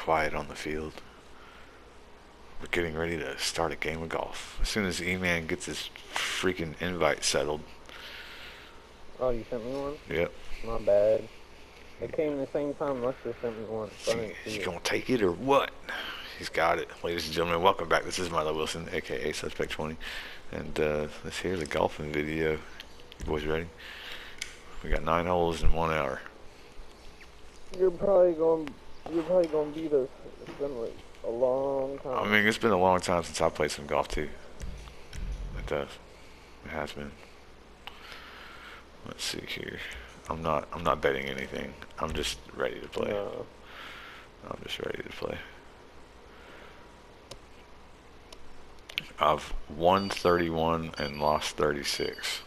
quiet on the field. We're getting ready to start a game of golf. As soon as E-Man gets his freaking invite settled. Oh, you sent me one? Yep. My bad. It came the same time Lester sent me one, so I didn't see He's it. gonna take it or what? He's got it. Ladies and gentlemen, welcome back. This is Milo Wilson, aka Suspect 20. And let's hear the golfing video. You boys ready? We got 9 holes in 1 hour. You're probably gonna beat us. It's been like a long time. I mean, it's been a long time since I played some golf too. It does. It has been. Let's see here. I'm not betting anything. I'm just ready to play. No. I'm just ready to play. I've won 31 and lost 36.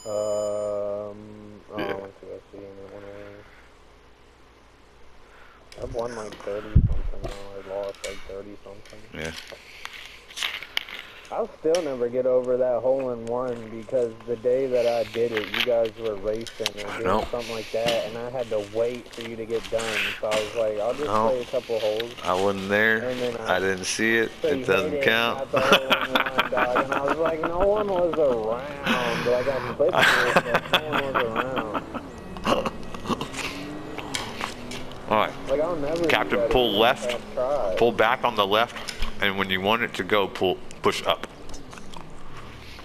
Yeah. I went to go see anyone else. I've won like 30 something now. I lost like 30 something. Yeah. I'll still never get over that hole in one because the day that I did it, you guys were racing or doing something like that, and I had to wait for you to get done. So I was like, I'll just play a couple holes. I wasn't there. And then I didn't see it. So it doesn't count. The hole in one, dog, and I was like, no one was around. Like I flipped it, but no one was around. All right. Like I'll never. Captain, pull left. Pull back on the left, and when you want it to go, push up.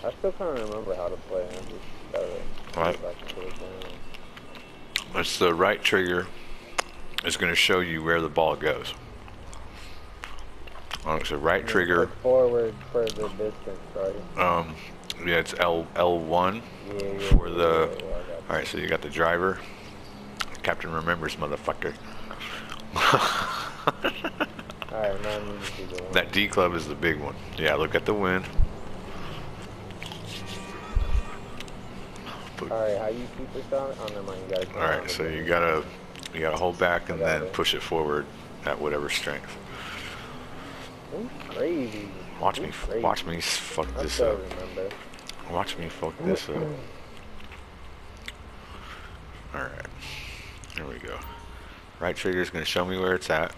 I still can't remember how to play. I just gotta right. It's the right trigger. It's going to show you where the ball goes. It's the right trigger. Forward for the distance, right? Yeah, it's L1 for the. All right, so you got the driver. Captain remembers, motherfucker. Alright, now I need to see the one. That D club is the big one. Yeah, look at the wind. Alright, how you keep the shot? Oh, never mind, you gotta. Alright, so you gotta hold back and then push it forward at whatever strength. That's crazy. Watch me fuck this up. Watch me fuck this up. Alright, here we go. Right trigger is going to show me where it's at.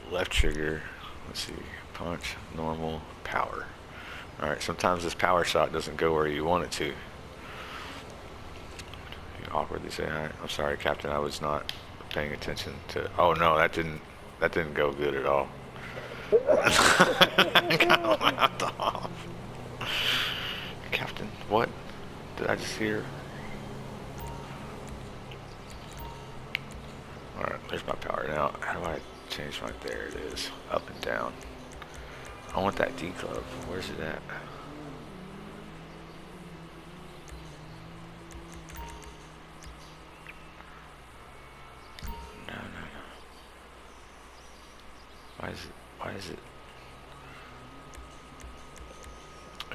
Left trigger, let's see, punch, normal, power. Alright, sometimes this power shot doesn't go where you want it to. You awkwardly say, alright, I'm sorry, Captain, I was not paying attention to. Oh no, that didn't go good at all. Captain, what did I just hear? Alright, there's my power. Now, how do I change my, there it is, up and down. I want that D club. Where's it at? No. Why is it?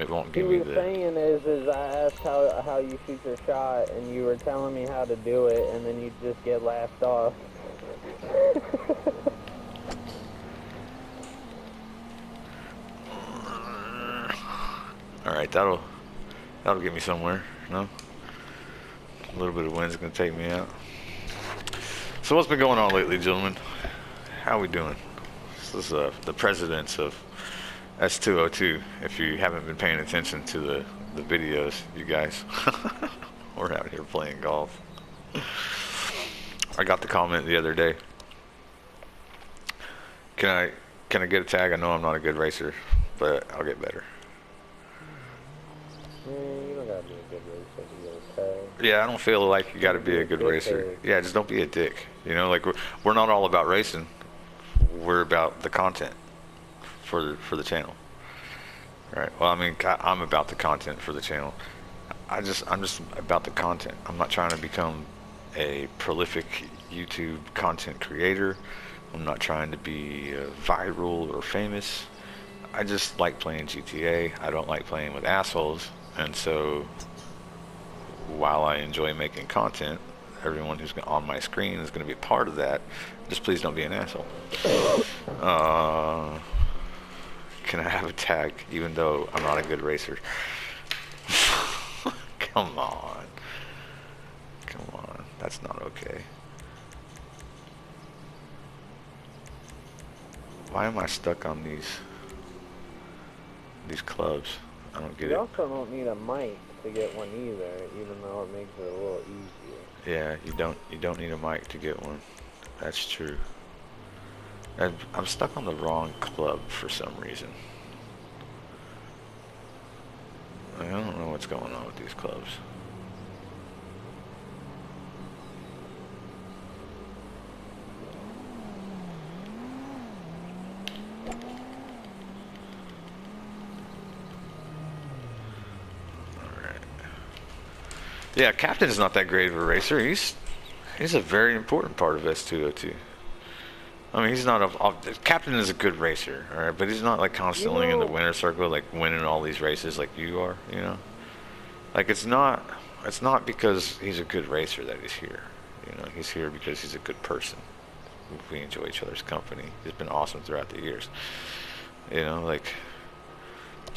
It won't give me the... What he was saying is I asked how you shoot your shot, and you were telling me how to do it, and then you just get laughed off. Alright, that'll get me somewhere, no? A little bit of wind's gonna take me out. So what's been going on lately, gentlemen? How we doing? This is the presidents of S202. If you haven't been paying attention to the videos, you guys, we're out here playing golf. I got the comment the other day. Can I get a tag? I know I'm not a good racer, but I'll get better. You don't gotta be a good racer to get a tag. Yeah, I don't feel like you gotta be a good racer. Yeah, just don't be a dick. You know, like we're not all about racing. We're about the content for the channel. Right. Well, I mean, I'm about the content for the channel. I'm just about the content. I'm not trying to become a prolific YouTube content creator. I'm not trying to be viral or famous. I just like playing GTA. I don't like playing with assholes. And so, while I enjoy making content, everyone who's on my screen is going to be a part of that. Just please don't be an asshole. Can I have a tag even though I'm not a good racer? Come on. That's not okay. Why am I stuck on these clubs? I don't get You it. also don't need a mic to get one either, even though it makes it a little easier. Yeah, you don't need a mic to get one. That's true. I'm stuck on the wrong club for some reason. I don't know what's going on with these clubs. Yeah, Captain is not that great of a racer. He's a very important part of S202. I mean, he's not Captain is a good racer, all right, but he's not like constantly in the winner's circle, like winning all these races like you are, you know. Like it's not because he's a good racer that he's here. You know, he's here because he's a good person. We enjoy each other's company. He's been awesome throughout the years. You know, like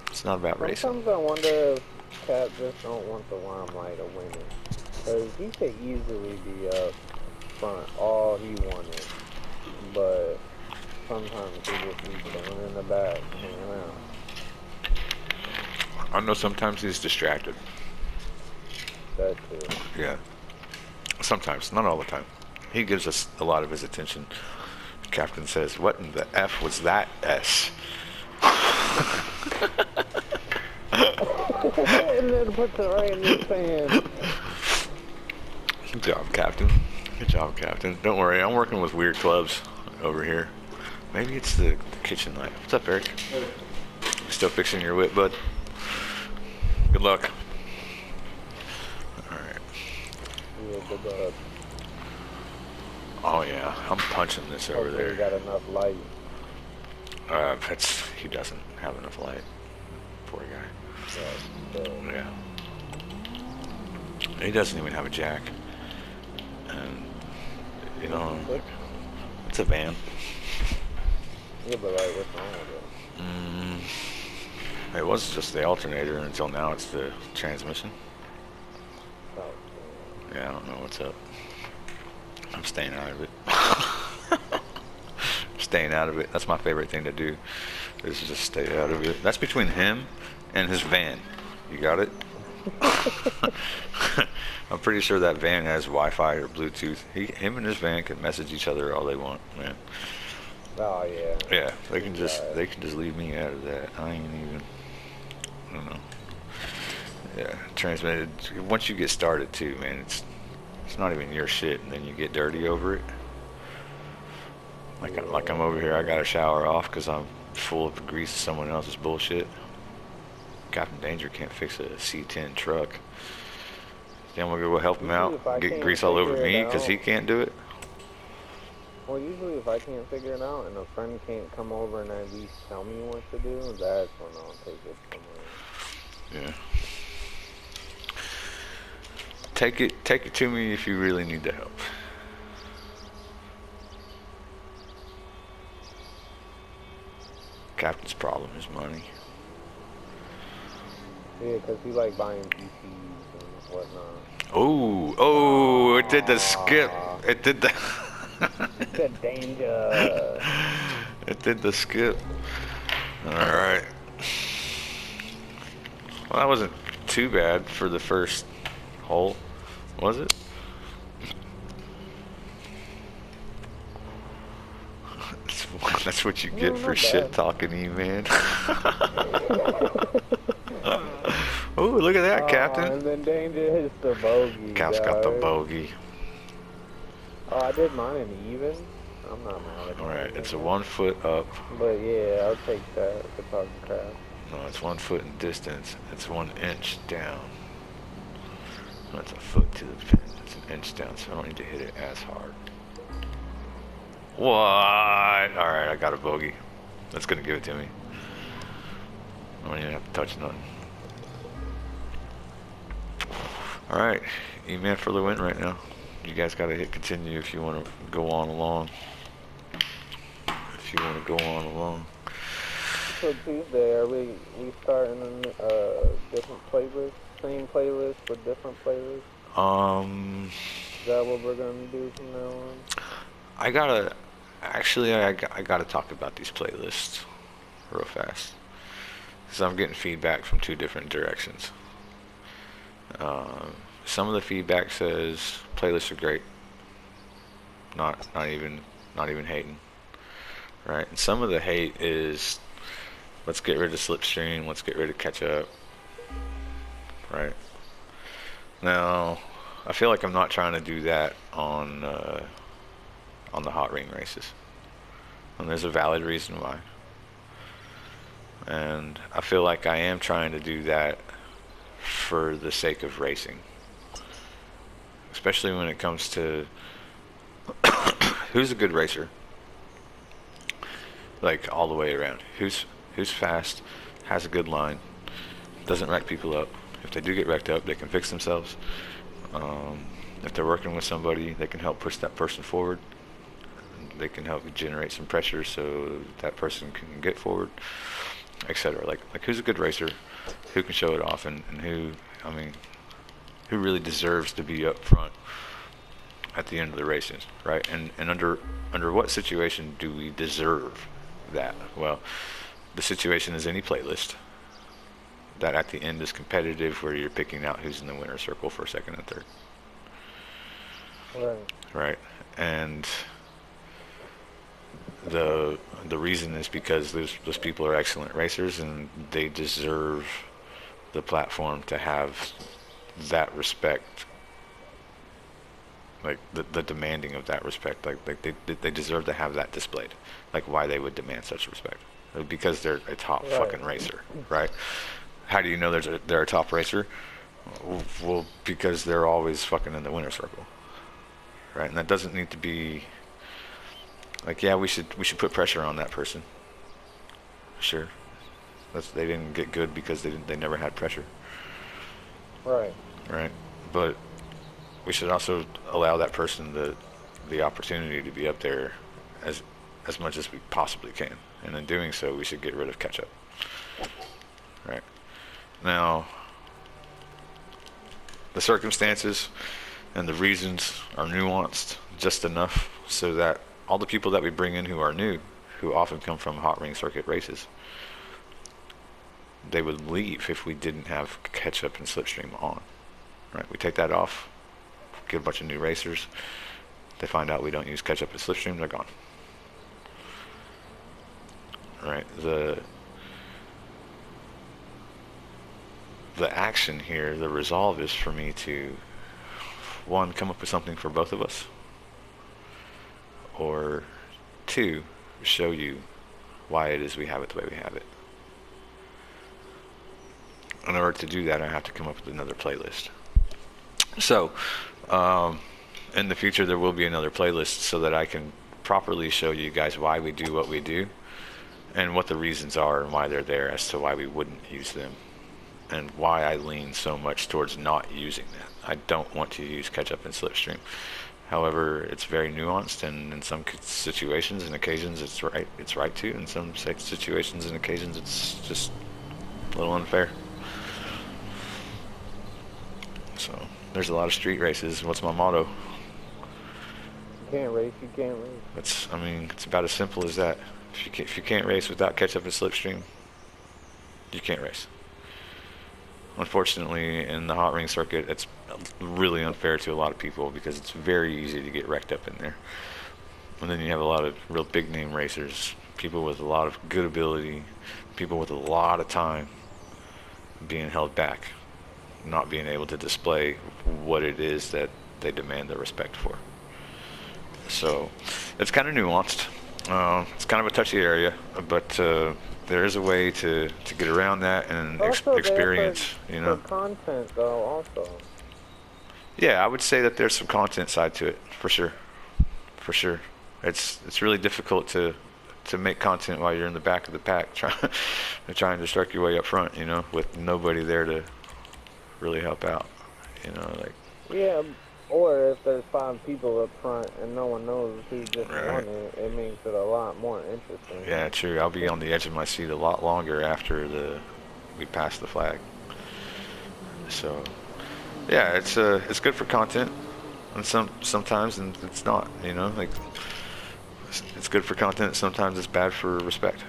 it's not about racing. Sometimes I wonder if Cap just don't want the limelight of winning, because he could easily be up front all he wanted, but sometimes he just be chilling in the back, hanging out. I know sometimes he's distracted. That too. Yeah. Sometimes, not all the time. He gives us a lot of his attention. Captain says, "What in the F was that S?" And then puts it right in his hand. Good job, Captain. Good job, Captain. Don't worry, I'm working with weird clubs over here. Maybe it's the kitchen light. What's up, Eric? Still fixing your whip, bud? Good luck. Alright. Yeah, good luck. Oh yeah, I'm punching this over Hopefully there. you got enough light. He doesn't have enough light. Poor guy. Yeah. He doesn't even have a jack. And, you know, it's a van. Yeah, but like, what's wrong with it? It was just the alternator until now it's the transmission. Oh, Yeah, I don't know what's up. I'm staying out of it. Staying out of it. That's my favorite thing to do, is just stay out of it. That's between him and his van. You got it? I'm pretty sure that van has Wi-Fi or Bluetooth. Him and his van can message each other all they want, man. oh yeah. Yeah, they can just leave me out of that. I don't know. Yeah, transmitted. Once you get started too, man, it's not even your shit, and then you get dirty over it. Like I'm over here, I got to shower off because I'm full of grease of someone else's bullshit. Captain Danger can't fix a C10 truck. Then we'll go help him out, get grease all over me because he can't do it. Well, usually if I can't figure it out and a friend can't come over and at least tell me what to do, that's when I'll take it somewhere. Yeah. Take it to me if you really need the help. Captain's problem is money. Yeah, because he like buying PCs and whatnot. Oh, it did the skip. It did the... The danger. It did the skip. Alright. Well, that wasn't too bad for the first hole, was it? That's what you get for shit talking to you, man. Oh, look at that, Captain. And then Danger hits the bogey. Cap's got the bogey. Oh, I did mine in even. I'm not mad at it. Alright, it's a 1 foot up. But yeah, I'll take that for talking crap. No, it's 1 foot in distance. It's 1 inch down. That's a foot to the pin. It's an inch down, so I don't need to hit it as hard. What? Alright, I got a bogey. That's gonna give it to me. I don't even have to touch nothing. Alright, E-Man for the win right now. You guys gotta hit continue if you want to go on along. If you want to go on along. So Tuesday, are we starting a different playlist? Same playlist with different playlists? Is that what we're gonna do from now on? I gotta Actually, I got to talk about these playlists real fast. Because I'm getting feedback from two different directions. Some of the feedback says playlists are great. Not even hating. Right? And some of the hate is let's get rid of slipstream, let's get rid of catch up. Right? Now, I feel like I'm not trying to do that on the hot ring races. And there's a valid reason why. And I feel like I am trying to do that for the sake of racing. Especially when it comes to who's a good racer? Like all the way around. Who's fast, has a good line, doesn't wreck people up. If they do get wrecked up, they can fix themselves. If they're working with somebody, they can help push that person forward. They can help generate some pressure so that person can get forward, etc. Like who's a good racer, who can show it off, and who really deserves to be up front at the end of the races, right? And under what situation do we deserve that? Well, the situation is any playlist that at the end is competitive, where you're picking out who's in the winner's circle for second and third. Right. Right. And the reason is because those people are excellent racers, and they deserve the platform to have that respect, like the demanding of that respect. Like they deserve to have that displayed. Like why they would demand such respect? Because they're a top fucking racer, right? How do you know they're a top racer? Well, because they're always fucking in the winner's circle, right? And that doesn't need to be like, yeah, we should put pressure on that person. Sure, they didn't get good because they never had pressure. Right. Right. But we should also allow that person the opportunity to be up there as much as we possibly can. And in doing so, we should get rid of catch up. Right. Now, the circumstances and the reasons are nuanced just enough so that all the people that we bring in who are new, who often come from hot ring circuit races, they would leave if we didn't have catch up and slipstream on. Right? We take that off, get a bunch of new racers. They find out we don't use catch up and slipstream, they're gone. Right? The action here, the resolve is for me to, one, come up with something for both of us, or two, show you why it is we have it the way we have it. In order to do that, I have to come up with another playlist. So, in the future, there will be another playlist so that I can properly show you guys why we do what we do and what the reasons are and why they're there as to why we wouldn't use them and why I lean so much towards not using that. I don't want to use catch up and slipstream. However, it's very nuanced, and in some situations and occasions it's right to. In some situations and occasions it's just a little unfair. So there's a lot of street races. What's my motto? You can't race, you can't race. It's about as simple as that. If you can't race without catch up and slipstream, you can't race. Unfortunately, in the hot ring circuit, it's really unfair to a lot of people because it's very easy to get wrecked up in there. And then you have a lot of real big name racers, people with a lot of good ability, people with a lot of time being held back, not being able to display what it is that they demand the respect for. So it's kind of nuanced. It's kind of a touchy area, but there is a way to get around that and experience, for content though, also. Yeah, I would say that there's some content side to it, for sure. For sure. It's really difficult to make content while you're in the back of the pack trying to strike your way up front, with nobody there to really help out, Yeah, or if there's 5 people up front and no one knows who just Right. won it, it makes it a lot more interesting. Yeah, true. I'll be on the edge of my seat a lot longer after we pass the flag. So, yeah, it's good for content, and sometimes and it's not. it's good for content. Sometimes it's bad for respect.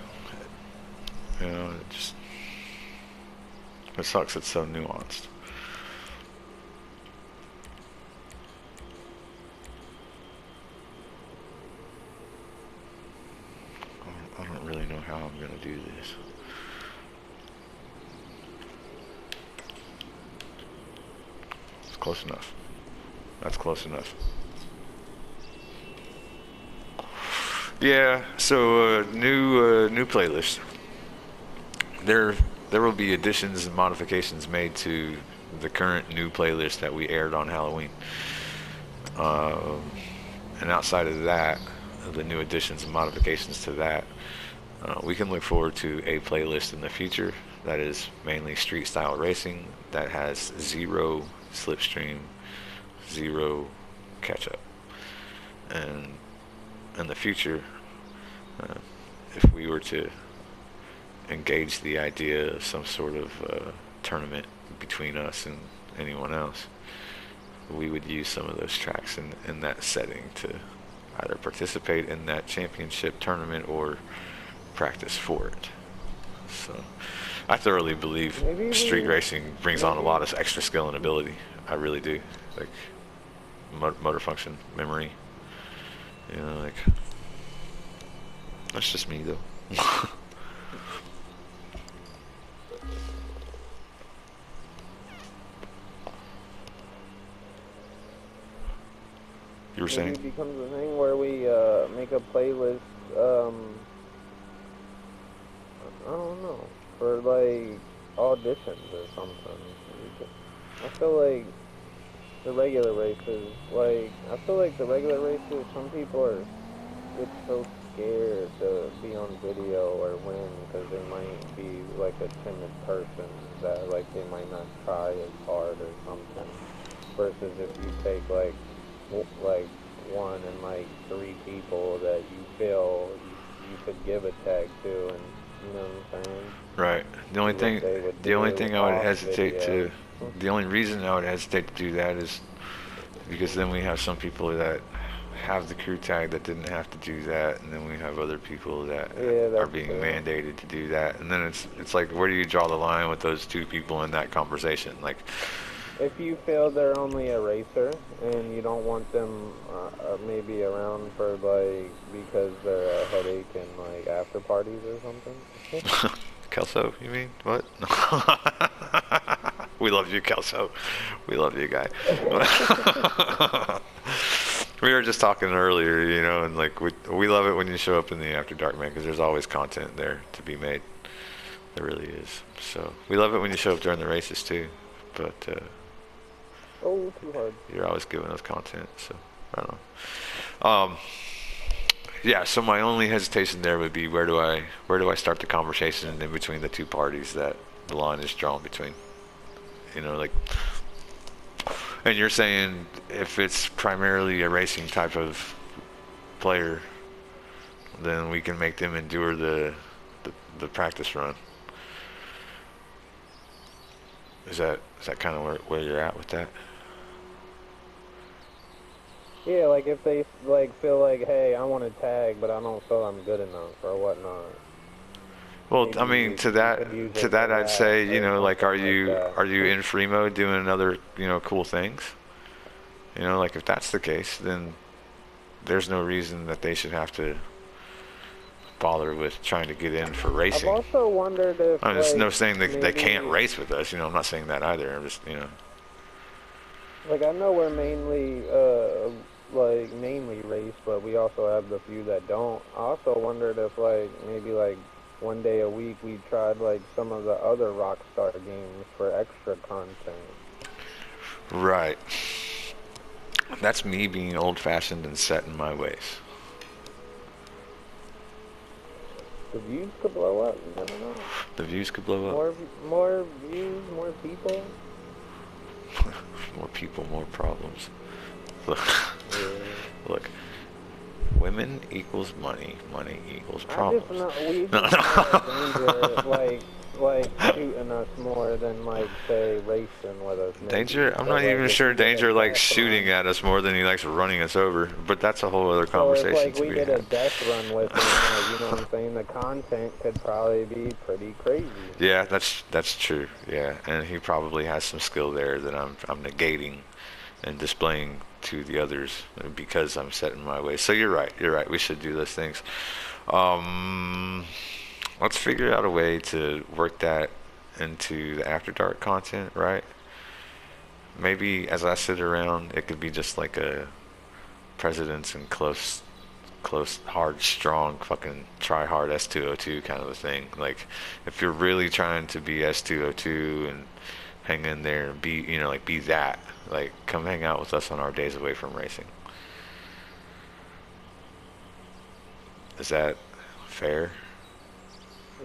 You know, it sucks. It's so nuanced. I don't really know how I'm gonna do this. It's close enough. That's close enough. Yeah. So new playlist. There will be additions and modifications made to the current new playlist that we aired on Halloween. Um, and outside of that, the new additions and modifications to that, we can look forward to a playlist in the future that is mainly street style racing that has zero slipstream, zero catch up. And in the future, if we were to engage the idea of some sort of tournament between us and anyone else, we would use some of those tracks in that setting to either participate in that championship tournament or practice for it. So I thoroughly believe street racing brings on a lot of extra skill and ability. I really do. Like motor function, memory. You know, like that's just me though. You were saying? Maybe it becomes a thing where we make a playlist, I don't know, for like auditions or something. I feel like the regular races, some people get so scared to be on video or win because they might be like a timid person that like they might not try as hard or something. Versus if you take like one and like 3 people that you feel you could give a tag to, and you know what I'm saying? Right. The only thing I would hesitate to, the only reason I would hesitate to do that is because then we have some people that have the crew tag that didn't have to do that, and then we have other people that are being mandated to do that, and then it's like, where do you draw the line with those 2 people in that conversation? Like, if you feel they're only a racer and you don't want them maybe around for like because they're a headache and like after parties or something. Kelso, you mean? What? We love you, Kelso. We love you, guy. We were just talking earlier, you know, and like we love it when you show up in the After Dark, man, because there's always content there to be made. There really is. So we love it when you show up during the races too, but too hard. You're always giving us content, so I don't know. Yeah, so my only hesitation there would be where do I start the conversation in between the 2 parties that the line is drawn between. You know, like, and you're saying if it's primarily a racing type of player, then we can make them endure the practice run. Is that kind of where you're at with that? Yeah, like if they like feel like, hey, I want to tag, but I don't feel I'm good enough or whatnot. Well, Maybe I mean, to that, I'd say, you know, like, are you in free mode doing other, you know, cool things? You know, like if that's the case, then there's no reason that they should have to bother with trying to get in for racing. I've also wondered if there's no saying they can't race with us. You know, I'm not saying that either. I'm just, you know. Like I know we're mainly race, but we also have the few that don't. I also wondered if like maybe like one day a week we tried like some of the other Rockstar games for extra content. Right. That's me being old-fashioned and set in my ways. The views could blow up. You never know. The views could blow up. More views, more people. More people, more problems. Look, yeah. Look. Women equals money. Money equals problems. Danger. Like like shooting us more than like say racing with us maybe. Danger, I'm But not like even if sure we did a Danger likes death shooting run, at us more than he likes running us over. But that's a whole other so if conversation like to we be did a had. death run with him, like you know what I'm saying, the content could probably be pretty crazy. Yeah, that's true. Yeah, and he probably has some skill there that I'm negating and displaying to the others because I'm set in my way. So you're right. You're right. We should do those things. Um, let's figure out a way to work that into the After Dark content, right? Maybe as I sit around, it could be just like a presidents and close, hard, strong, fucking try hard S202 kind of a thing. Like, if you're really trying to be S202 and hang in there and be, like be that, like, come hang out with us on our days away from racing. Is that fair?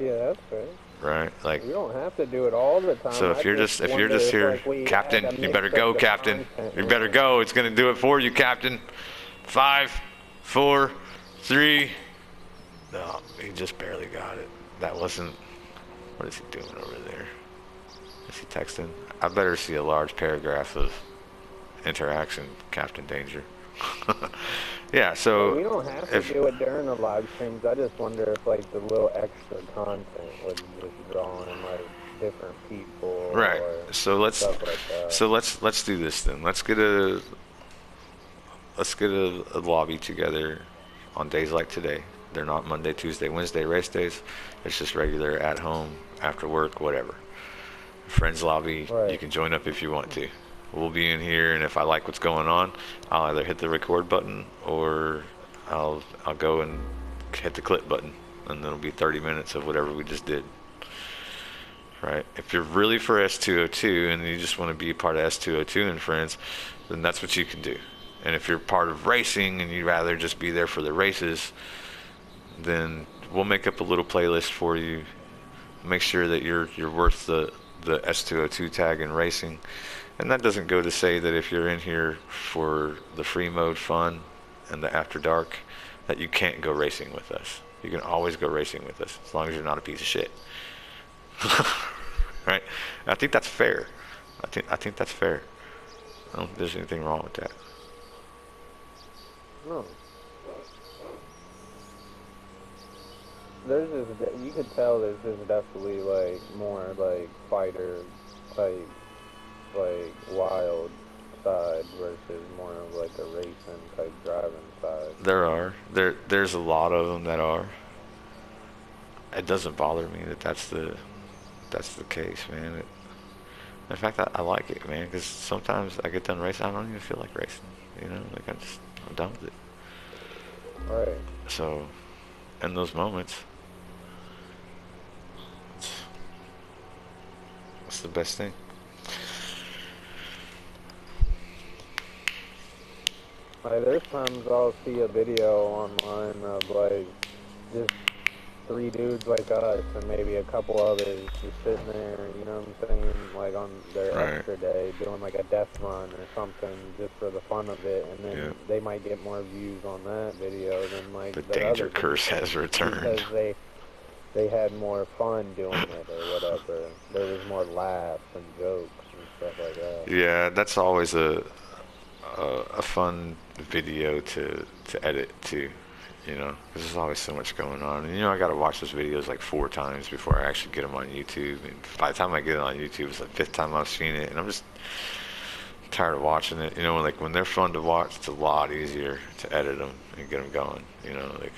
Yeah, that's fair. Right? Like, We don't have to do it all the time. so I just if you're wonder just if here, like we had Captain, a you mix better of go, the Captain. content You better more. go. It's gonna do it for you, Captain. 5, 4, 3. No, he just barely got it. That wasn't. What is he doing over there? Is he texting? I better see a large paragraph of interaction, Captain Danger. Yeah, Like so we don't have to if do it during the live streams. I just wonder if like the little extra content would just draw in like different people right, or so let's stuff like that. so let's do this then. Let's get a lobby together on days like today. They're not Monday, Tuesday, Wednesday race days. It's just regular at home, after work, whatever. Friends lobby, you Right. can join up if you want to. We'll be in here, and if I like what's going on, I'll either hit the record button or I'll go and hit the clip button, and then it'll be 30 minutes of whatever we just did. Right? If you're really for S202 and you just want to be a part of S202 and friends, then that's what you can do. And if you're part of racing and you'd rather just be there for the races, then we'll make up a little playlist for you. Make sure that you're worth the S202 tag in racing. And that doesn't go to say that if you're in here for the free mode fun and the after dark, that you can't go racing with us. You can always go racing with us as long as you're not a piece of shit. Right? And I think that's fair. I think that's fair. I don't think there's anything wrong with that. No. There's just you could tell there's just definitely like more like fighter type like wild side versus more of like a racing type driving side. There's a lot of them that are. It doesn't bother me that that's the case, man. In fact, I like it, man, because sometimes I get done racing, I don't even feel like racing. Like I'm done with it. Right. So, in those moments, it's the best thing. Like there's times I'll see a video online of like just 3 dudes like us and maybe a couple others just sitting there, you know what I'm saying, like on their Right. extra day doing like a death run or something just for the fun of it, and then Yeah. they might get more views on that video than like The the danger other curse videos has returned. because they had more fun doing it or whatever. There was more laughs and jokes and stuff like that. Yeah, that's always a fun video to edit too. Because there's always so much going on. And I got to watch those videos like 4 times before I actually get them on YouTube. And by the time I get it on YouTube, it's the 5th time I've seen it, and I'm just tired of watching it. Like when they're fun to watch, it's a lot easier to edit them and get them going. Like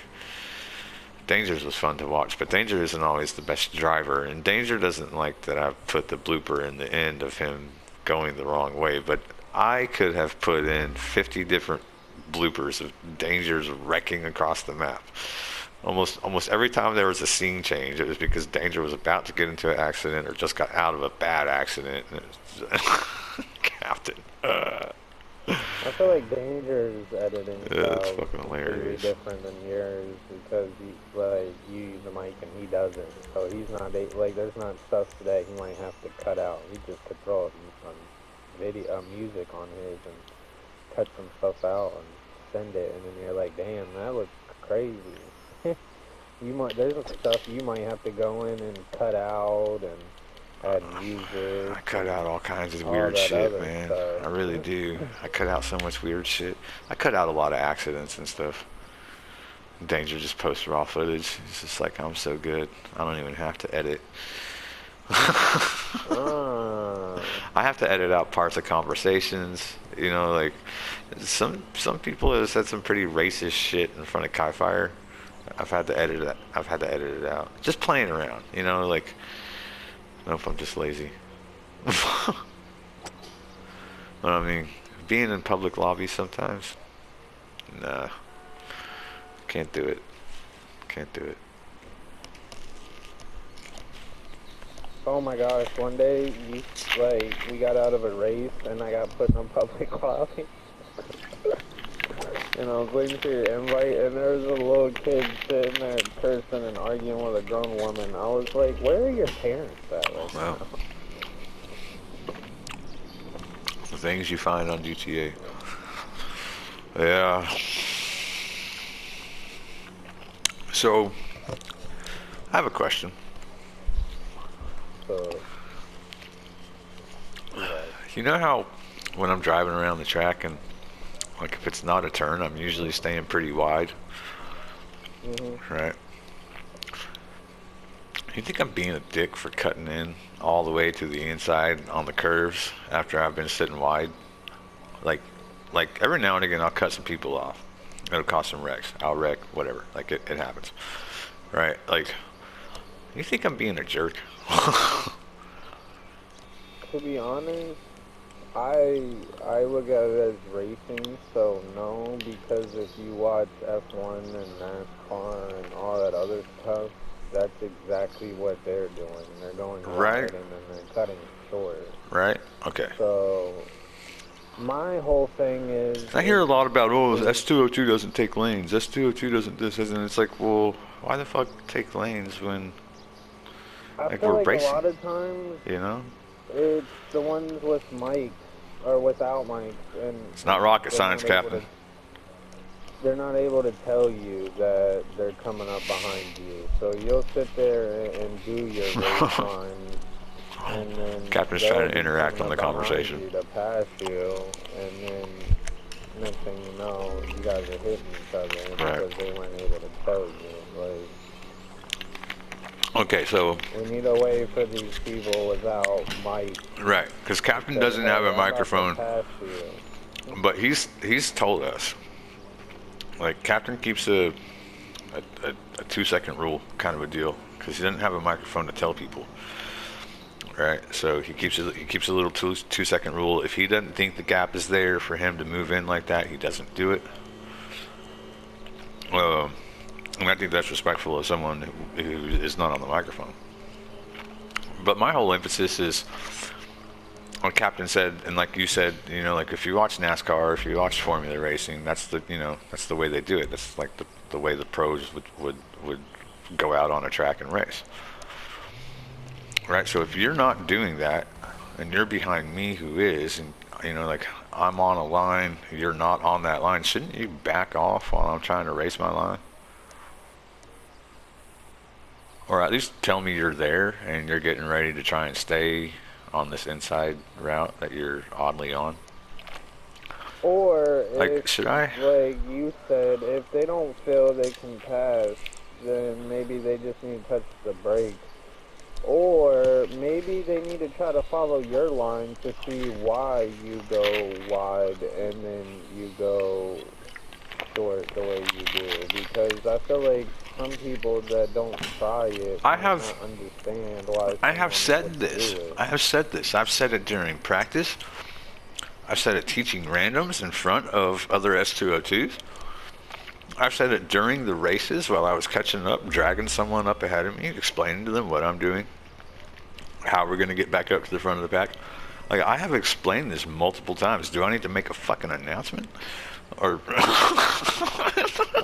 Dangers was fun to watch, but Danger isn't always the best driver, and Danger doesn't like that I've put the blooper in the end of him going the wrong way, but I could have put in 50 different bloopers of Danger's wrecking across the map. Almost every time there was a scene change, it was because Danger was about to get into an accident or just got out of a bad accident. And it was Captain. I feel like Danger's editing Yeah, it's style is fucking completely hilarious. different than yours because you use the mic and he doesn't. So he's not like there's not stuff that he might have to cut out. He just could throw some video music on his and cut some stuff out and send it, and then you're like, damn, that looks crazy. There's stuff you might have to go in and cut out and add music I cut and out all kinds of all weird that shit, other man. stuff. I really do. I cut out so much weird shit. I cut out a lot of accidents and stuff. Danger just posts raw footage. It's just like, I'm so good. I don't even have to edit. Ah, I have to edit out parts of conversations. You know, like some people have said some pretty racist shit in front of Kai Fire. I've had to edit it. I've had to edit it out. Just playing around. You know, like, nope, I'm just lazy. But I mean, being in public lobbies sometimes, nah, can't do it. Can't do it. oh my gosh! One day, we got out of a race and I got put in a public lobby. And I was waiting for your invite, and there was a little kid sitting there cursing and arguing with a grown woman. I was like, where are your parents at right Well, now? the things you find on GTA. Yeah. So, I have a question. So, yeah. You know how when I'm driving around the track and like if it's not a turn, I'm usually staying pretty wide, Mhm. right? You think I'm being a dick for cutting in all the way to the inside on the curves after I've been sitting wide? Like, like every now and again I'll cut some people off. It'll cause some wrecks. I'll wreck, whatever. Like it happens, right? Like, you think I'm being a jerk? To be honest, I look at it as racing, so no, because if you watch F1 and NASCAR and all that other stuff, that's exactly what they're doing. They're going Right, wide and then they're cutting short. right? Okay. So my whole thing is, I hear a lot about, oh, is S202 doesn't take lanes. S202 doesn't this, and it's like, well, why the fuck take lanes when, I like, feel we're like a racing, lot of times you know? it's the ones with mics or without mics, It's not rocket they're science, not able to Captain. they're not able to tell you that they're coming up behind you. So you'll sit there and do your race lines, and then Captain's they'll trying to be interact coming on the up behind conversation. you to pass you, and then next thing you know, you guys are hitting each other Right. because they weren't able to tell you. Like, Okay, so, we need a way for these people without mics right, because to Captain say, doesn't have hey, a I'm about to microphone, pass you. but he's told us, like, Captain keeps a 2 second rule kind of a deal, because he doesn't have a microphone to tell people. Right, so he keeps a little 2 second rule. If he doesn't think the gap is there for him to move in like that, he doesn't do it. And I think that's respectful of someone who is not on the microphone. But my whole emphasis is, what Captain said, and like you said, you know, like if you watch NASCAR, if you watch Formula Racing, that's the way they do it. That's like the way the pros would go out on a track and race. Right, so if you're not doing that, and you're behind me who is, and you know, like I'm on a line, you're not on that line, shouldn't you back off while I'm trying to race my line? Or at least tell me you're there and you're getting ready to try and stay on this inside route that you're oddly on. Or Like, if, should I? like you said, if they don't feel they can pass, then maybe they just need to touch the brakes. Or maybe they need to try to follow your line to see why you go wide and then you go short the way you do. Because I feel like some people that don't try it I might have not understand why I have someone said would this. do it. I have said this. I've said it during practice. I've said it teaching randoms in front of other S202s. I've said it during the races while I was catching up, dragging someone up ahead of me, explaining to them what I'm doing, how we're going to get back up to the front of the pack. Like, I have explained this multiple times. Do I need to make a fucking announcement? Or I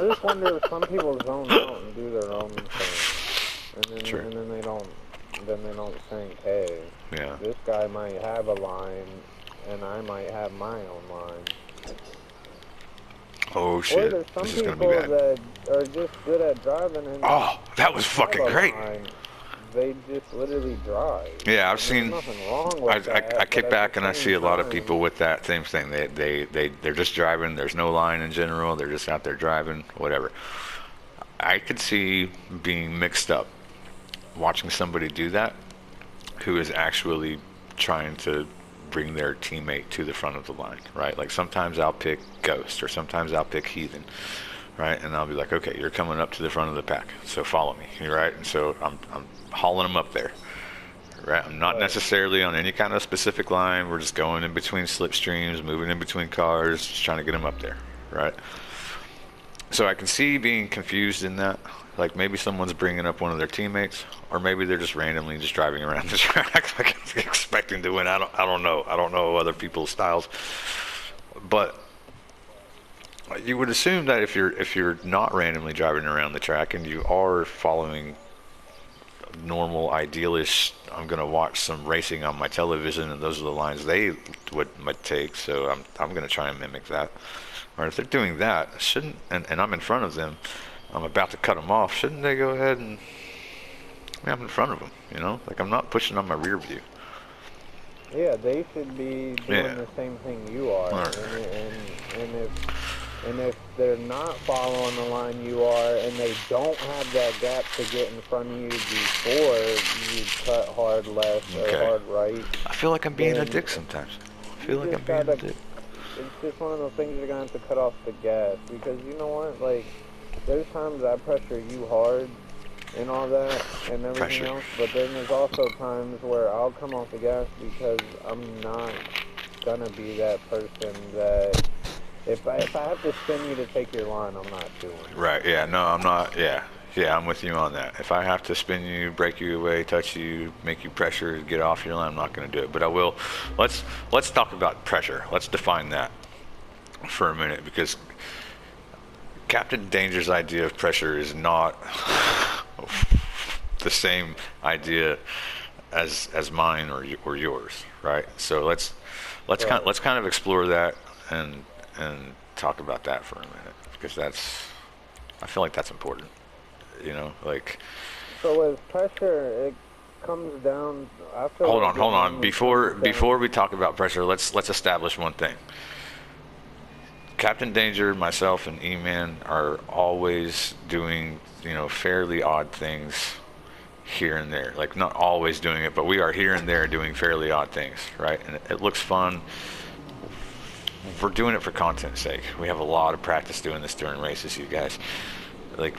just wonder if some people zone out and do their own thing, Sure. and then they don't think, hey, Yeah. this guy might have a line, and I might have my own line. Oh Or shit, there's some this is gonna be people bad. that are just good at driving and Oh, that was fucking follow great. line. They just literally drive. Yeah, I've And there's seen. nothing wrong I, with that. I But kick at back the and I see same a lot of time, people with that same thing. They're just driving. There's no line in general. They're just out there driving, whatever. I could see being mixed up watching somebody do that who is actually trying to bring their teammate to the front of the line, right? Like sometimes I'll pick Ghost or sometimes I'll pick Heathen, right? And I'll be like, okay, you're coming up to the front of the pack, so follow me, right? And so I'm hauling them up there, right? I'm not necessarily on any kind of specific line. We're just going in between slipstreams, moving in between cars, just trying to get them up there, right? So I can see being confused in that. Like maybe someone's bringing up one of their teammates, or maybe they're just randomly just driving around the track like expecting to win. I don't know. I don't know other people's styles, but you would assume that if you're not randomly driving around the track and you are following normal idealish, I'm gonna watch some racing on my television and those are the lines they would take. So I'm gonna try and mimic that. Or if they're doing that, shouldn't and I'm in front of them, I'm about to cut them off. Shouldn't they go ahead and I'm in front of them? You know, like I'm not pushing on my rear view. yeah, they should be doing Yeah. the same thing you are. Right. And if they're not following the line you are, and they don't have that gap to get in front of you before you cut hard left or Okay. hard right, I feel like I'm being a then dick sometimes. I feel you like I'm just being a gotta. dick. It's just one of those things you're gonna have to cut off the gas, because you know what? Like, there's times I pressure you hard and all that and everything Pressure. else, but then there's also times where I'll come off the gas because I'm not gonna be that person that if I have to spin you to take your line, I'm not doing it. Right. Yeah. No, I'm not. Yeah. Yeah, I'm with you on that. If I have to spin you, break you away, touch you, make you pressure, get off your line, I'm not going to do it. But I will. Let's talk about pressure. Let's define that for a minute, because Captain Danger's idea of pressure is not the same idea as mine or yours, right? So let's Right. let's kind of explore that and talk about that for a minute, because I feel like that's important. You know, like So with pressure, it comes down. I feel hold like on. it mainly Before comes down- before we talk about pressure, let's establish one thing. Captain Danger, myself, and E-Man are always doing, fairly odd things here and there. Like, not always doing it, but we are here and there doing fairly odd things, right? And it looks fun. We're doing it for content's sake. We have a lot of practice doing this during races, you guys. Like,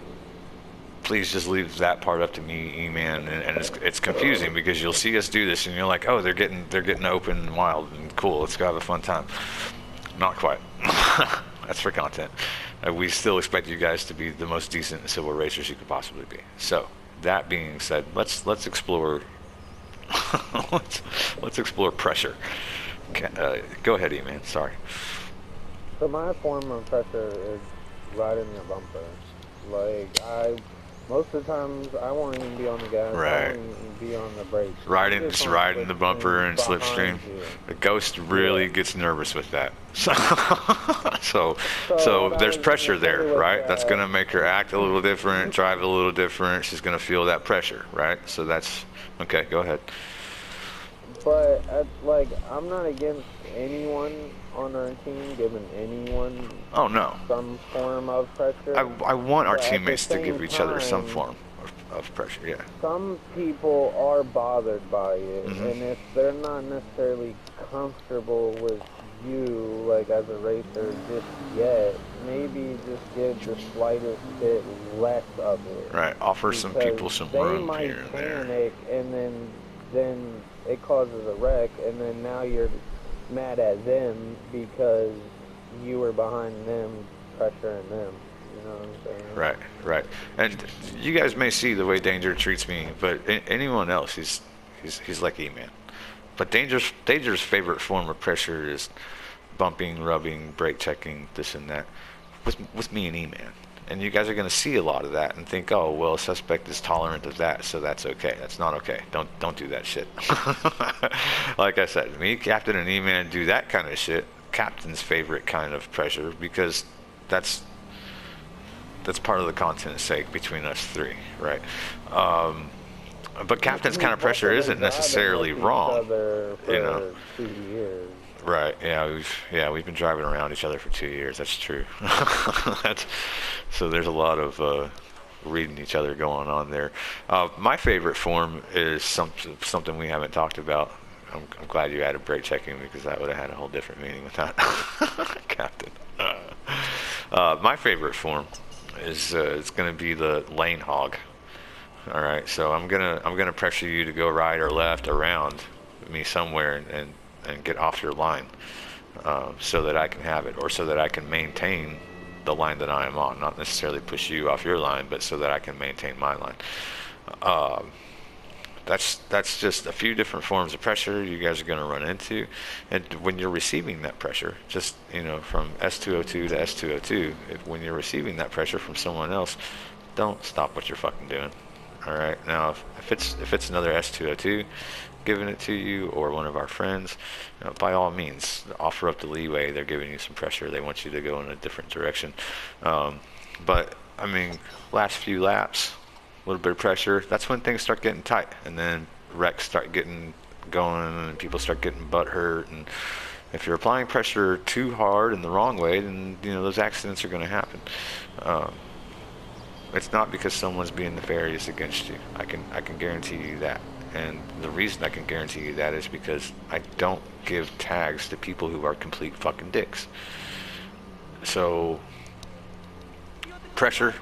please just leave that part up to me, E-Man, and it's confusing because you'll see us do this and you're like, oh, they're getting open and wild and cool. Let's go have a fun time. Not quite. That's for content. We still expect you guys to be the most decent civil racers you could possibly be. So that being said, let's explore let's explore pressure. Go ahead, E-Man. Sorry. So my form of pressure is riding your bumper. Like, most of the times I won't even be on the gas. Right. I won't even be on the brakes. Just riding the bumper and slipstream. The Ghost really gets nervous with that. So there's pressure there, right? That's gonna make her act a little different, drive a little different. She's gonna feel that pressure, right? So that's okay. Go ahead. But I'm not against anyone on our team giving anyone Oh no. some form of pressure. I want our But at the teammates to give same each other some time, form of pressure. Yeah. Some people are bothered by it, Mhm. and if they're not necessarily comfortable with you, like as a racer, just yet, maybe just give the slightest bit less of it. Right. Offer some people Because some they room might here and there. panic, and then it causes a wreck, and then now you're mad at them because you were behind them, pressuring them. You know what I'm saying? Right. And you guys may see the way Danger treats me, but anyone else, he's like E-Man. But Danger's favorite form of pressure is bumping, rubbing, brake checking, this and that, with me and E-Man. And you guys are going to see a lot of that and think, oh, well, a suspect is tolerant of that, so that's okay. That's not okay. Don't do that shit. Like I said, me, Captain, and E-Man do that kind of shit. Captain's favorite kind of pressure, because that's part of the content's sake between us three, right? Um, but captain's kind of pressure isn't necessarily wrong, you know. For 2 years. Right? We've been driving around each other for 2 years. That's true. That's so. There's a lot of reading each other going on there. My favorite form is something we haven't talked about. I'm glad you added brake checking because that would have had a whole different meaning with that, Captain. My favorite form is it's going to be the lane hog. All right, so I'm gonna pressure you to go right or left around me somewhere and get off your line, so that I can have it, or so that I can maintain the line that I am on. Not necessarily push you off your line, but so that I can maintain my line. That's just a few different forms of pressure you guys are going to run into, and when you're receiving that pressure, just from S202 to S202, when you're receiving that pressure from someone else, don't stop what you're fucking doing. All right, now if it's another S202 giving it to you, or one of our friends, by all means offer up the leeway. They're giving you some pressure, they want you to go in a different direction, but I mean, last few laps, a little bit of pressure, that's when things start getting tight, and then wrecks start getting going, and people start getting butt hurt. And if you're applying pressure too hard in the wrong way, then those accidents are going to happen. It's not because someone's being nefarious against you. I can guarantee you that. And the reason I can guarantee you that is because I don't give tags to people who are complete fucking dicks. So, pressure,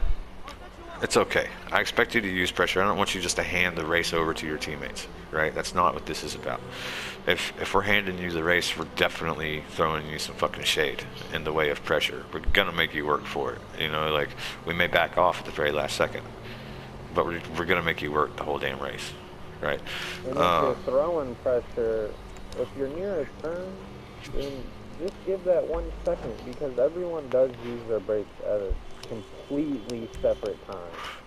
it's okay. I expect you to use pressure. I don't want you just to hand the race over to your teammates, right? That's not what this is about. If we're handing you the race, we're definitely throwing you some fucking shade in the way of pressure. We're gonna make you work for it. Like, we may back off at the very last second, but we're gonna make you work the whole damn race, right? And if you're throwing pressure, if you're near a turn, then just give that 1 second, because everyone does use their brakes at a completely separate time.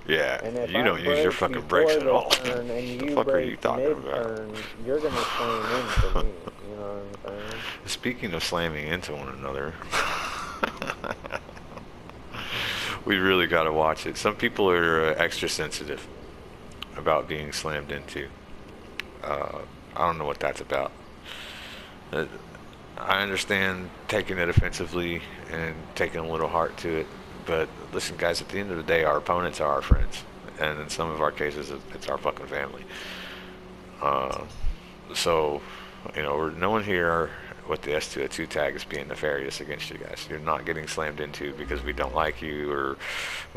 Yeah, and if you don't use your fucking brakes at all. Turn and you the fuck are you talking mid-turn, about? You're gonna slam into me. You know what I'm saying? Speaking of slamming into one another, we really got to watch it. Some people are extra sensitive about being slammed into. I don't know what that's about. I understand taking it offensively and taking a little heart to it, but listen, guys, at the end of the day, our opponents are our friends, and in some of our cases, it's our fucking family. So, no one here with the S202 tag is being nefarious against you guys. You're not getting slammed into because we don't like you, or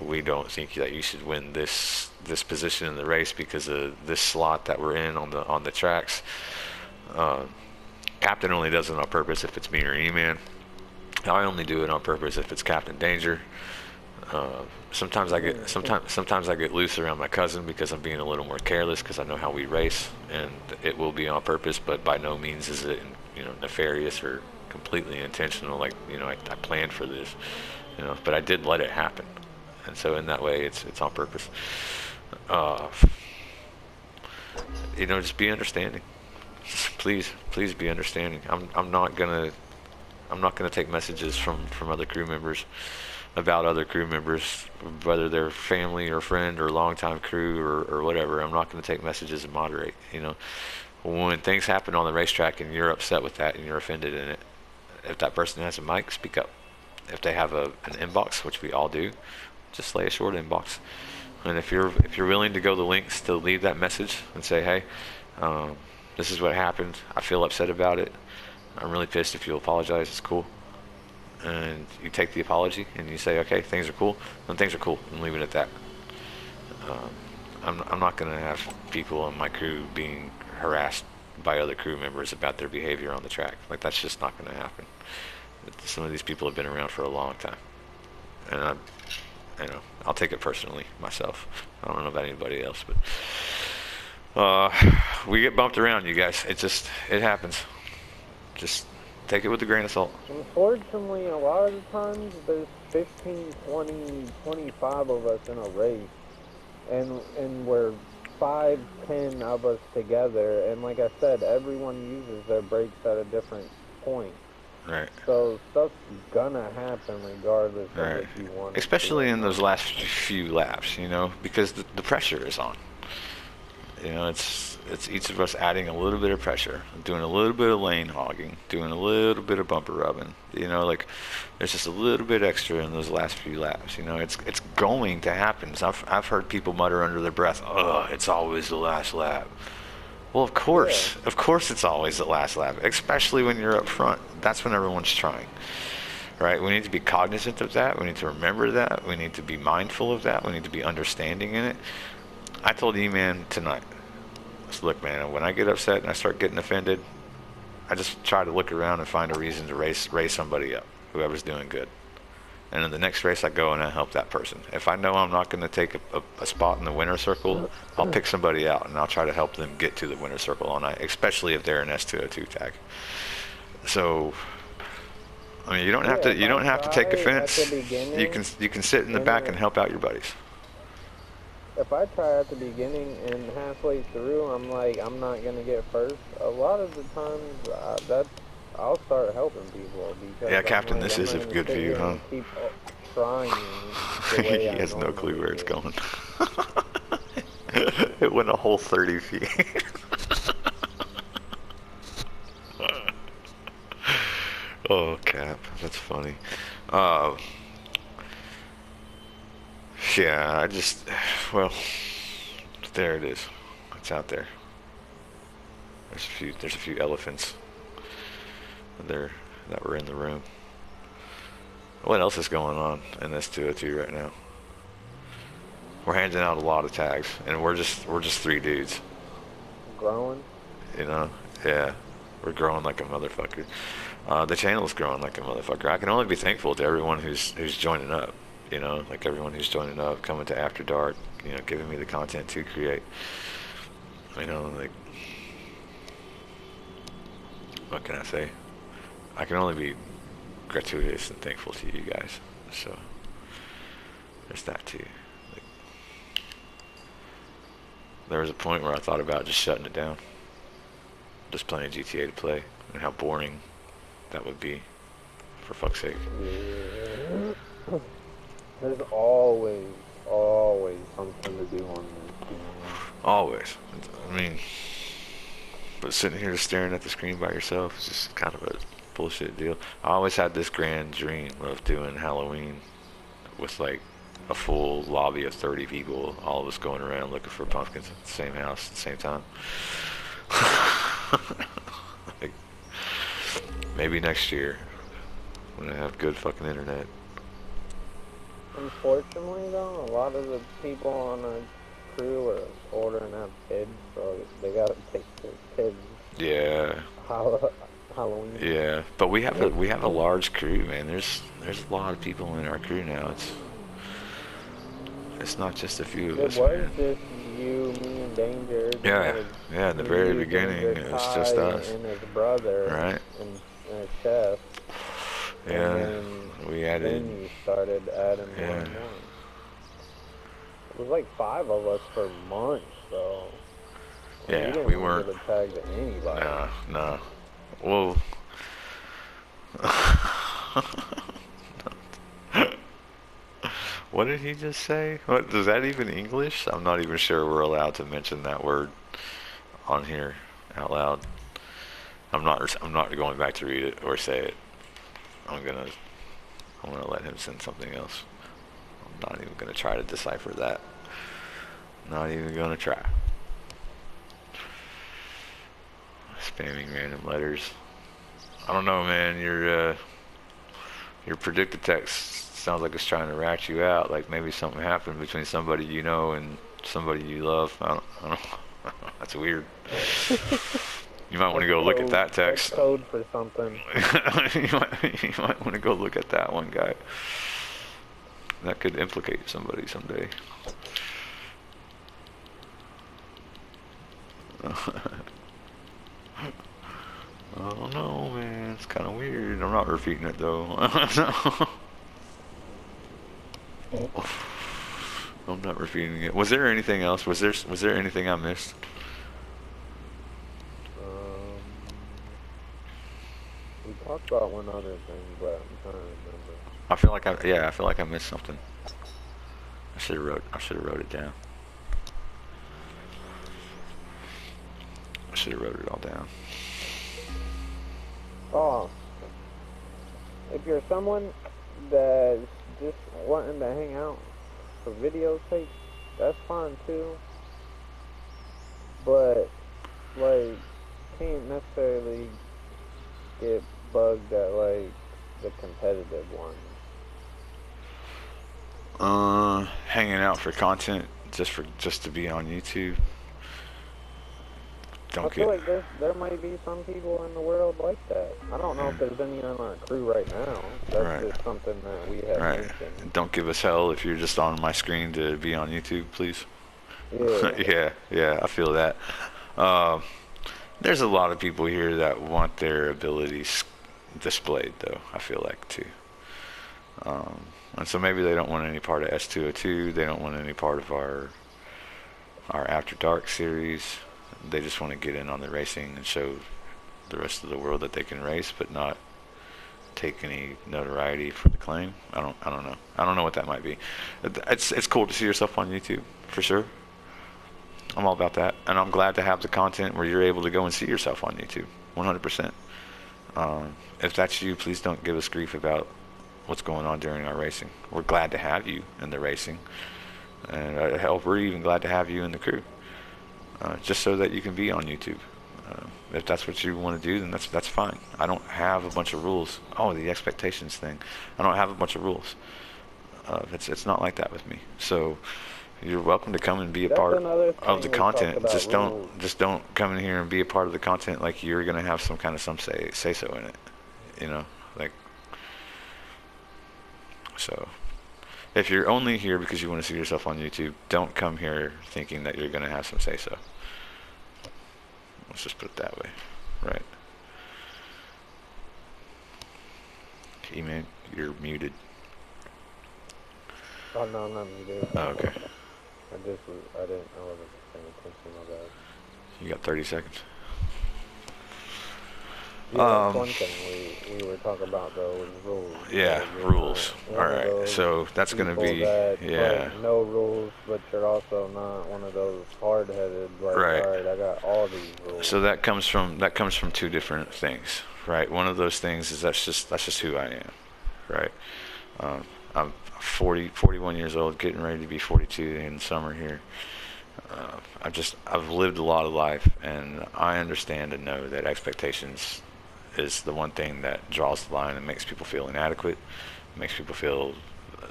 we don't think that you should win this position in the race because of this slot that we're in on the tracks. Captain only does it on purpose if it's me or E-Man. I only do it on purpose if it's Captain Danger. Sometimes I get loose around my cousin because I'm being a little more careless, because I know how we race, and it will be on purpose, but by no means is it nefarious or completely intentional. Like, I planned for this, but I did let it happen, and so in that way it's on purpose. Just be understanding. Please be understanding. I'm not gonna take messages from other crew members about other crew members, whether they're family or friend or longtime crew or whatever. I'm not going to take messages and moderate. When things happen on the racetrack and you're upset with that and you're offended in it, if that person has a mic, speak up. If they have an inbox, which we all do, just lay a short inbox. And if you're willing to go the lengths to leave that message and say, hey, this is what happened, I feel upset about it, I'm really pissed, if you'll apologize, it's cool. And you take the apology and you say, okay, things are cool, then things are cool, and leave it at that. I'm not going to have people on my crew being harassed by other crew members about their behavior on the track. Like, that's just not going to happen. Some of these people have been around for a long time, and I'll take it personally myself. I don't know about anybody else, but we get bumped around, you guys. It happens. Just take it with a grain of salt. Unfortunately, a lot of the times there's 15, 20, 25 of us in a race, and we're 5, 10 of us together, and like I said, everyone uses their brakes at a different point. Right. So stuff's gonna happen regardless of Right. if you want it to Especially or in those not. last few laps, you know, because the pressure is on. You know, it's each of us adding a little bit of pressure, doing a little bit of lane hogging, doing a little bit of bumper rubbing. You know, like there's just a little bit extra in those last few laps. You know, it's going to happen. So I've heard people mutter under their breath, "Oh, it's always the last lap." Well, Yeah. of course, it's always the last lap, especially when you're up front. That's when everyone's trying, right? We need to be cognizant of that. We need to remember that. We need to be mindful of that. We need to be understanding in it. I told E-Man tonight, I said, look, man, when I get upset and I start getting offended, I just try to look around and find a reason to raise somebody up, whoever's doing good. And in the next race, I go and I help that person. If I know I'm not going to take a spot in the winner's circle, I'll pick somebody out and I'll try to help them get to the winner's circle all night, especially if they're an S202 tag. So, I mean, Yeah, if you I don't have to take try at the offense. beginning You can sit in the and back and help out your buddies. if I try at the beginning and halfway through I'm like I'm not gonna get first, a lot of the times I'll start helping people because Yeah, I'm Captain, like this I'm is not a gonna good sit view, here huh? and keep trying the He way I has no clue normally where it's do. going. It went a whole 30 feet. Oh, Cap, that's funny. Uh, yeah, well, there it is. It's out there. There's a few elephants there that were in the room. What else is going on in this 202 right now? We're handing out a lot of tags, and we're just three dudes. Growing. You know, yeah, we're growing like a motherfucker. The channel's growing like a motherfucker. I can only be thankful to everyone who's joining up. You know, like everyone who's joining up, coming to After Dark. You know, giving me the content to create. You know, like what can I say? I can only be gratuitous and thankful to you guys. So there's that too. Like, there was a point where I thought about just shutting it down, just playing GTA to play, and how boring that would be. For fuck's sake. Yeah. There's always something to do on this channel. Always. I mean, but sitting here staring at the screen by yourself is just kind of a bullshit deal. I always had this grand dream of doing Halloween with like a full lobby of 30 people, all of us going around looking for pumpkins at the same house at the same time. Like, maybe next year when I have good fucking internet. Unfortunately, though, a lot of the people on our crew are older and have kids, so they gotta take their kids Yeah. Halloween. Yeah, but we have a large crew, man. There's a lot of people in our crew now. It's not just a few of It us, was man. just you, me, and Danger. Then it Yeah, was yeah. In the very you, beginning, Danger, it was Ty, just us, and his brother, right? and Chef. And Yeah, then we added. you started adding more Yeah, and more. It was like 5 of us for months, though. And we yeah. didn't We want to weren't. give a tag to anybody. Nah, nah. Well, what did he just say? What does that even English? I'm not even sure we're allowed to mention that word on here out loud. I'm not going back to read it or say it. I'm gonna I'm gonna let him send something else. I'm not even gonna try to decipher that. Not even gonna try. Spamming random letters. I don't know, man. Your predicted text sounds like it's trying to rat you out. Like maybe something happened between somebody you know and somebody you love. I don't That's weird. You might want to That's go look at code. that That's text. code for something. You might want to go look at that one, guy. That could implicate somebody someday. I don't know, man. It's kind of weird. I'm not repeating it though. I'm not repeating it. Was there anything else? Was there anything I missed? Um, we talked about one other thing, but I'm trying to remember. I feel like I feel like I missed something. I should have wrote it down. I should have wrote it all down. Oh, if you're someone that's just wanting to hang out for videotapes, that's fine too. But like, can't necessarily get bugged at like the competitive ones. Hanging out for content, just to be on YouTube. I Don't feel get like there might be some people in the world like that. I don't know if there's any on our crew right now. That's right, just something that we have right. mentioned. Don't give us hell if you're just on my screen to be on YouTube, please. Yeah. Yeah, I feel that. Uh, there's a lot of people here that want their abilities displayed, though. I feel like too. And so maybe they don't want any part of S202. They don't want any part of our After Dark series. They just want to get in on the racing and show the rest of the world that they can race, but not take any notoriety for the claim. I don't know. I don't know what that might be. It's cool to see yourself on YouTube for sure. I'm all about that, and I'm glad to have the content where you're able to go and see yourself on YouTube, 100%. If that's you, please don't give us grief about what's going on during our racing. We're glad to have you in the racing, and hell, we're even glad to have you in the crew, just so that you can be on YouTube. If that's what you want to do, then that's fine. I don't have a bunch of rules. Oh, the expectations thing. I don't have a bunch of rules. It's not like that with me. So you're welcome to come and be a That's part another of the thing we talked content. about Just rules. don't come in here and be a part of the content like you're gonna have some kind of some say so in it. You know, like so. If you're only here because you want to see yourself on YouTube, don't come here thinking that you're gonna have some say so. Let's just put it that way, right? E-Man, you're muted. Oh no, I'm not muted. Oh, okay. I wasn't paying attention. My bad. You got 30 seconds. Yeah, that's one thing we were talking about those rules. Yeah, You're rules. not All one of right. those So that's gonna people be that yeah. put no rules, but you're also not one of those hard-headed like, Right. all right, I got all these rules. So that comes from two different things, right? One of those things is that's just who I am, right? I'm 41 years old, getting ready to be 42 in summer here. I've lived a lot of life, and I understand and know that expectations is the one thing that draws the line and makes people feel inadequate, makes people feel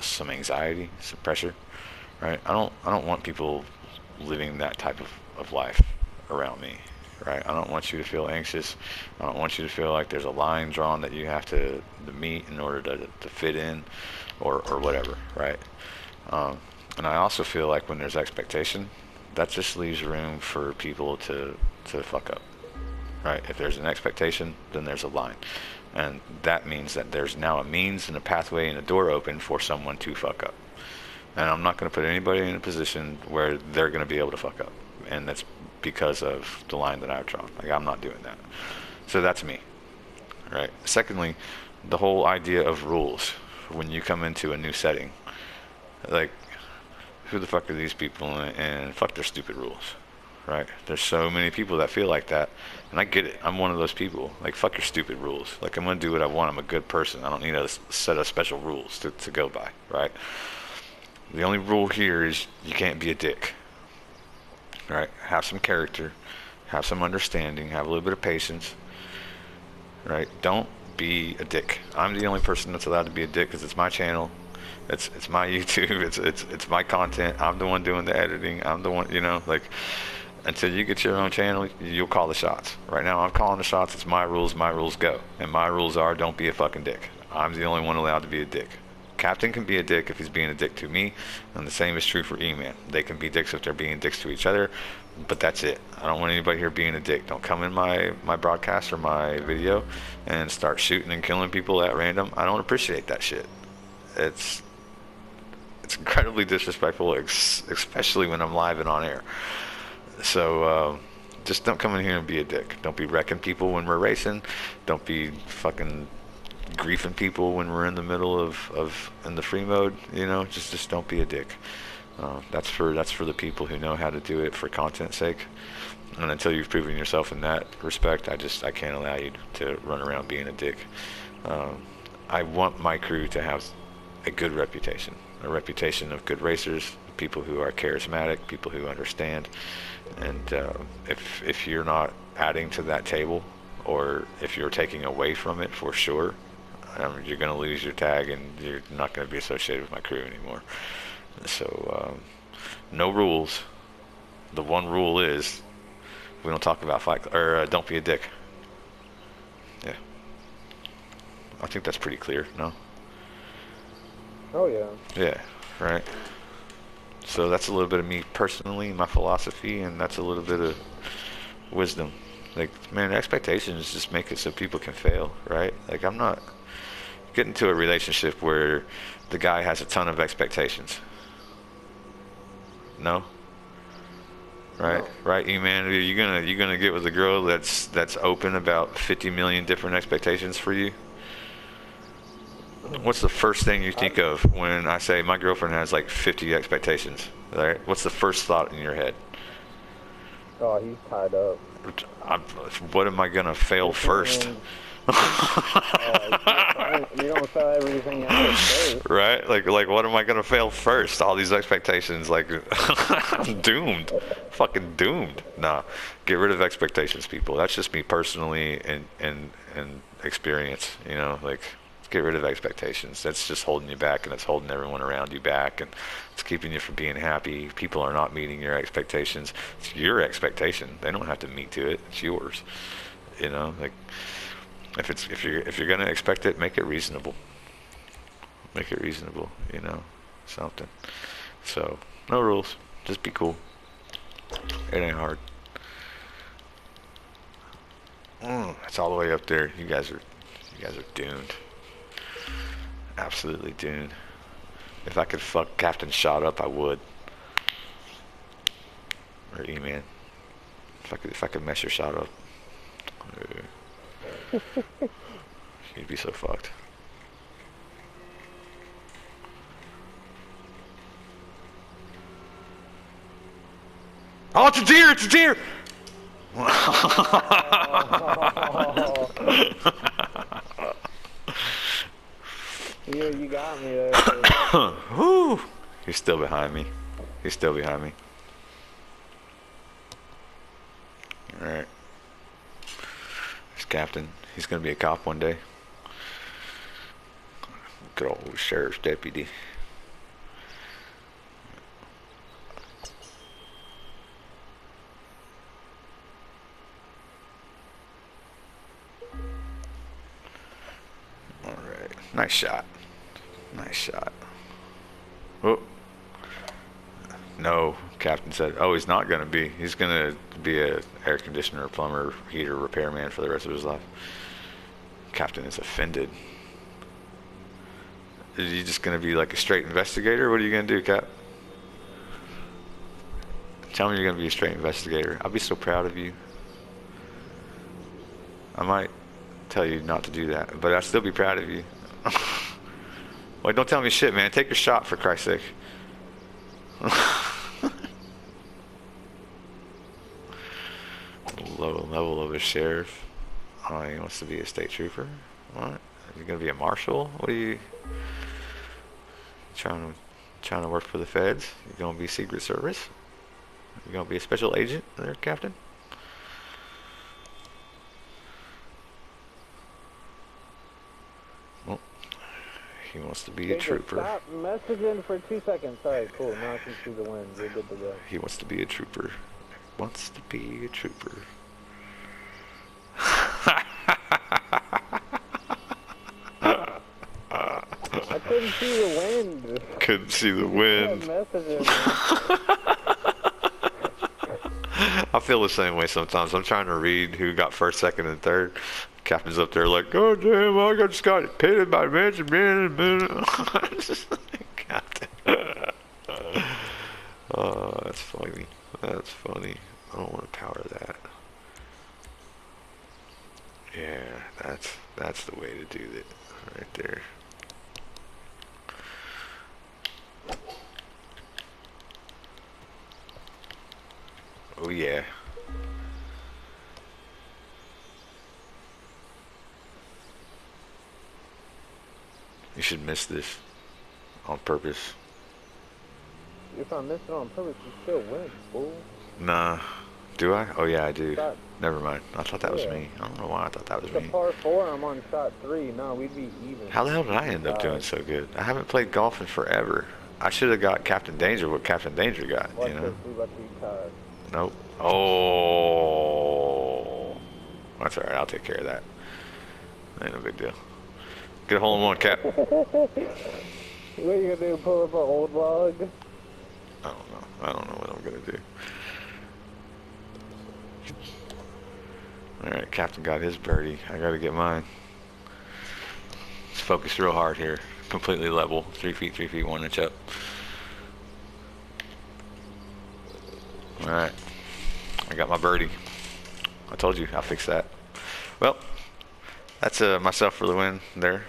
some anxiety, some pressure, right? I don't want people living that type of life around me, right? I don't want you to feel anxious. I don't want you to feel like there's a line drawn that you have to meet in order to fit in, or whatever, right? And I also feel like when there's expectation, that just leaves room for people to fuck up, right? If there's an expectation, then there's a line. And that means that there's now a means and a pathway and a door open for someone to fuck up. And I'm not going to put anybody in a position where they're going to be able to fuck up. And that's because of the line that I've drawn. Like, I'm not doing that. So that's me, right? Secondly, the whole idea of rules when you come into a new setting. Like, who the fuck are these people, and fuck their stupid rules, right? There's so many people that feel like that, and I get it. I'm one of those people. Like, fuck your stupid rules. Like, I'm gonna do what I want. I'm a good person. I don't need a set of special rules to go by, right? The only rule here is you can't be a dick, right? Have some character, have some understanding, have a little bit of patience, right? Don't be a dick. I'm the only person that's allowed to be a dick because it's my channel. It's my YouTube. It's my content. I'm the one doing the editing. I'm the one, like, until you get your own channel, you'll call the shots. Right now, I'm calling the shots. It's my rules. My rules go. And my rules are don't be a fucking dick. I'm the only one allowed to be a dick. Captain can be a dick if he's being a dick to me, and the same is true for E-Man. They can be dicks if they're being dicks to each other, but that's it. I don't want anybody here being a dick. Don't come in my broadcast or my video and start shooting and killing people at random. I don't appreciate that shit. It's incredibly disrespectful, especially when I'm live and on air. So just don't come in here and be a dick. Don't be wrecking people when we're racing. Don't be fucking griefing people when we're in the middle of in the free mode. You know, just don't be a dick. That's for the people who know how to do it for content's sake. And until you've proven yourself in that respect, I can't allow you to run around being a dick. I want my crew to have a good reputation, a reputation of good racers, people who are charismatic, people who understand. And if you're not adding to that table, or if you're taking away from it, for sure, you're going to lose your tag, and you're not going to be associated with my crew anymore. So no rules. The one rule is we don't talk about fight or don't be a dick. Yeah, I think that's pretty clear. No? Oh yeah. Yeah, right. So that's a little bit of me personally, my philosophy, and that's a little bit of wisdom. Like, man, expectations just make it so people can fail, right? Like, I'm not getting into a relationship where the guy has a ton of expectations. No? Right? No. Right, E-Man? You gonna get with a girl that's open about 50 million different expectations for you? What's the first thing you think of when I say my girlfriend has like 50 expectations? Right? What's the first thought in your head? Oh, he's tied up. What am I gonna fail first? You don't sell everything out first. Right? Like what am I gonna fail first? All these expectations, like I'm doomed. Fucking doomed. Nah. Get rid of expectations, people. That's just me personally and experience, you know, like get rid of expectations. That's just holding you back, and it's holding everyone around you back, and it's keeping you from being happy. People are not meeting your expectations. It's your expectation. They don't have to meet to it. It's yours. You know, like if you're gonna expect it, make it reasonable. Make it reasonable, you know, something. So no rules. Just be cool. It ain't hard. It's all the way up there. You guys are doomed. Absolutely doomed. If I could fuck Captain Shot Up, I would. Or E-Man. If I could mess your Shot Up. You'd be so fucked. Oh, it's a deer! It's a deer! You got me there. Whew. He's still behind me. He's still behind me. Alright. There's Captain. He's gonna be a cop one day. Good old sheriff's deputy. Alright. Nice shot. Nice shot. Oh. No, Captain said. Oh, he's not gonna be. He's gonna be a air conditioner, plumber, heater, repairman for the rest of his life. Captain is offended. Are you just gonna be like a straight investigator? What are you gonna do, Cap? Tell me you're gonna be a straight investigator. I'll be so proud of you. I might tell you not to do that, but I'll still be proud of you. Wait, don't tell me shit, man. Take your shot, for Christ's sake. Low level of a sheriff. Oh, he wants to be a state trooper. What? You're gonna be a marshal? What are you trying to work for the feds? You're gonna be Secret Service? You're gonna be a special agent there, Captain? Well, he wants to be a trooper. Stop messaging for 2 seconds. Sorry, cool. Now I can see the wind. You're good to go. He wants to be a trooper. Wants to be a trooper. I couldn't see the wind. Couldn't see the wind. I feel the same way sometimes. I'm trying to read who got first, second, and third. Captain's up there like, oh damn, I just got pitted by Benjamin. Captain. Oh, that's funny. That's funny. I don't want to power that. Yeah, that's the way to do it. Right there. Oh yeah. You should miss this on purpose. If I miss it on purpose, you still win, fool. Nah. Do I? Oh yeah, I do. Shot, Never mind. I thought that was yeah. me. I don't know why I thought that was It's a me. par 4, I'm on shot 3. No, we'd be even. How the hell did I We'd be end up doing tied. so good? I haven't played golf in forever. I should have got Captain Danger what Captain Danger got, Watch you know? this, we about to be tied. Nope. Oh. That's alright, I'll take care of that. Ain't no big deal. Get a hole in one, Cap. What are you gonna do, pull up an old log? I don't know. I don't know what I'm gonna do. Alright, Captain got his birdie. I gotta get mine. Let's focus real hard here. Completely level. 3 feet, 3 feet, 1 inch up. Alright. I got my birdie. I told you, I'll fix that. Well, that's myself for the win there.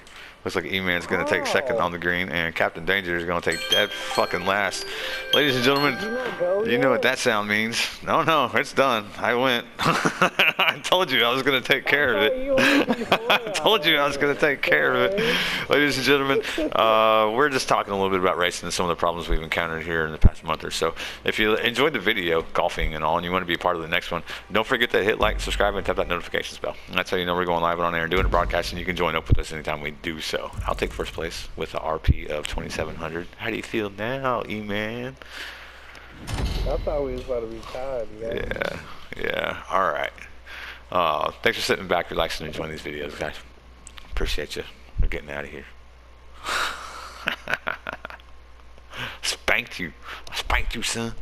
Looks like E-Man's going to take second on the green, and Captain Danger is going to take dead fucking last. Ladies and gentlemen, Did you not go you know yet? what that sound means. No, it's done. I went. I told you I was going to take care of it. I told you I was going to take care of it. Ladies and gentlemen, we're just talking a little bit about racing and some of the problems we've encountered here in the past month or so. If you enjoyed the video, golfing and all, and you want to be a part of the next one, don't forget to hit like, subscribe, and tap that notifications bell. And that's how you know we're going live and on air and doing a broadcast, and you can join up with us anytime we do so. I'll take first place with a RP of 2,700. How do you feel now, E-Man? I thought we was about to be tied, Yeah. All right. Thanks for sitting back, relaxing, and enjoying these videos, guys. Appreciate you. We're getting out of here. Spanked you. I spanked you, son.